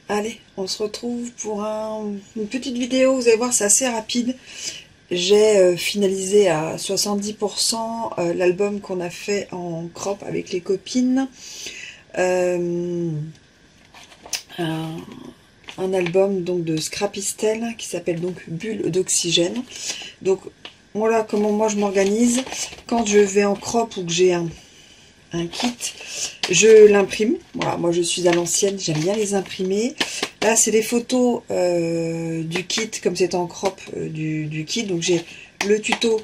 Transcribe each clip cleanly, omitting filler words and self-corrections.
Allez, on se retrouve pour une petite vidéo, vous allez voir, c'est assez rapide. J'ai finalisé à 70% l'album qu'on a fait en crop avec les copines. Un album donc de Scrapistel qui s'appelle donc Bulle d'oxygène. Donc voilà comment moi je m'organise. Quand je vais en crop ou que j'ai un kit, je l'imprime. Voilà, moi je suis à l'ancienne, j'aime bien les imprimer. Là c'est les photos du kit, comme c'est en crop du kit. Donc j'ai le tuto,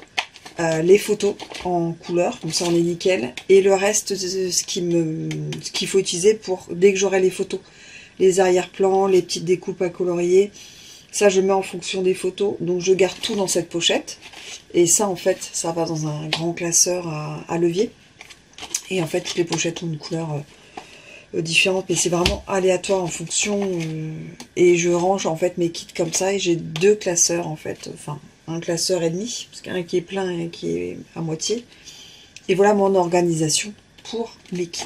les photos en couleur, comme ça on est nickel. Et le reste, ce qu'il faut utiliser pour dès que j'aurai les photos. Les arrière-plans, les petites découpes à colorier. Ça je mets en fonction des photos. Donc je garde tout dans cette pochette. Et ça en fait, ça va dans un grand classeur à levier. Et en fait, toutes les pochettes ont une couleur différente, mais c'est vraiment aléatoire en fonction. Et je range en fait mes kits comme ça, et j'ai deux classeurs en fait, enfin un classeur et demi, parce qu'il y a un qui est plein et un qui est à moitié. Et voilà mon organisation pour mes kits.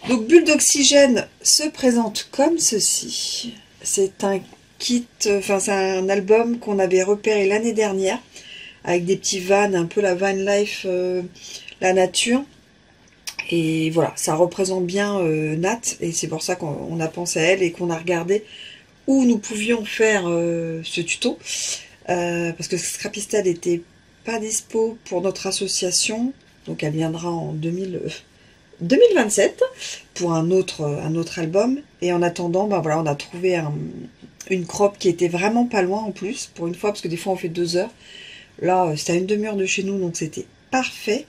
Donc Bulle d'oxygène se présente comme ceci. C'est un kit, enfin c'est un album qu'on avait repéré l'année dernière, avec des petits vannes, un peu la van life, la nature. Et voilà, ça représente bien Nat, et c'est pour ça qu'on a pensé à elle et qu'on a regardé où nous pouvions faire ce tuto. Parce que Scrapistel n'était pas dispo pour notre association, donc elle viendra en 2027 pour un autre album. Et en attendant, ben voilà, on a trouvé une crop qui était vraiment pas loin en plus, pour une fois, parce que des fois on fait 2 heures. Là, c'était à une demi-heure de chez nous, donc c'était parfait.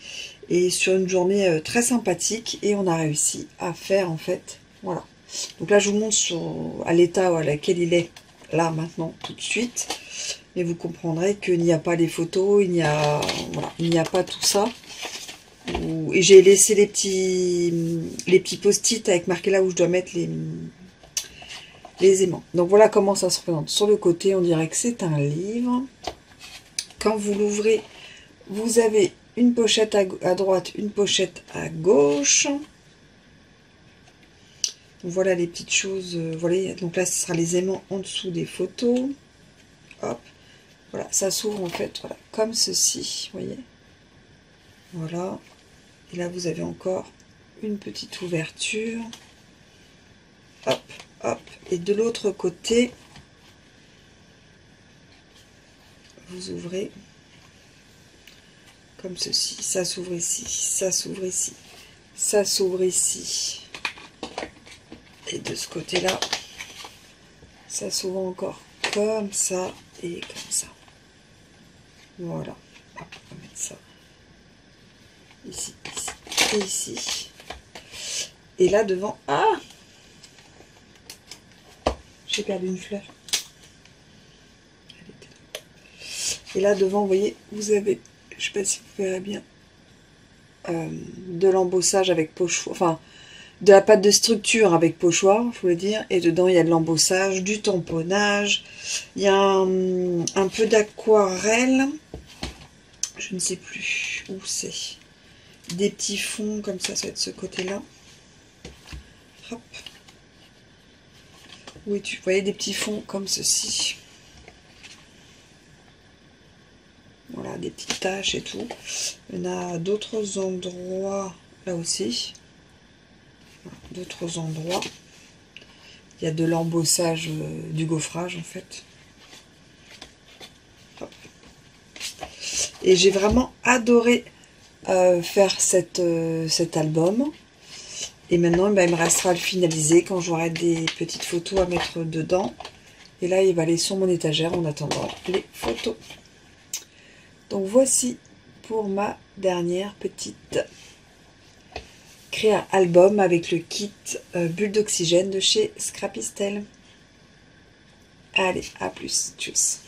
Et sur une journée très sympathique, et on a réussi à faire en fait, voilà. Donc là, je vous montre à l'état à laquelle il est, là, maintenant, tout de suite. Et vous comprendrez qu'il n'y a pas les photos, il n'y a pas tout ça. Et j'ai laissé les petits post-it avec marqué là où je dois mettre les aimants. Donc voilà comment ça se présente. Sur le côté, on dirait que c'est un livre. Quand vous l'ouvrez, vous avez une pochette à droite, une pochette à gauche. Donc voilà les petites choses. Voilà, donc là, ce sera les aimants en dessous des photos. Hop. Voilà, ça s'ouvre en fait, voilà, comme ceci, vous voyez. Voilà. Et là, vous avez encore une petite ouverture. Hop, hop. Et de l'autre côté, vous ouvrez comme ceci. Ça s'ouvre ici, ça s'ouvre ici, ça s'ouvre ici. Et de ce côté-là, ça s'ouvre encore comme ça et comme ça. Voilà. Hop, on va mettre ça ici, ici et ici. Et là devant, ah, j'ai perdu une fleur. Et là devant, vous voyez, vous avez, je sais pas si vous verrez bien, de l'embossage avec pochoir, enfin de la pâte de structure avec pochoir, il faut le dire, et dedans il y a de l'embossage, du tamponnage, il y a un peu d'aquarelle, je ne sais plus où c'est, des petits fonds comme ça va être ce côté-là. Hop. Oui, vous voyez des petits fonds comme ceci. Voilà, des petites taches et tout. Il y en a d'autres endroits là aussi. D'autres endroits. Il y a de l'embossage, du gaufrage en fait. Hop. Et j'ai vraiment adoré faire cet album. Et maintenant, ben, il me restera à le finaliser quand j'aurai des petites photos à mettre dedans. Et là, il va aller sur mon étagère en attendant les photos. Donc voici pour ma dernière petite créa album avec le kit Bulle d'oxygène de chez Scrapistel. Allez, à plus, tchuss.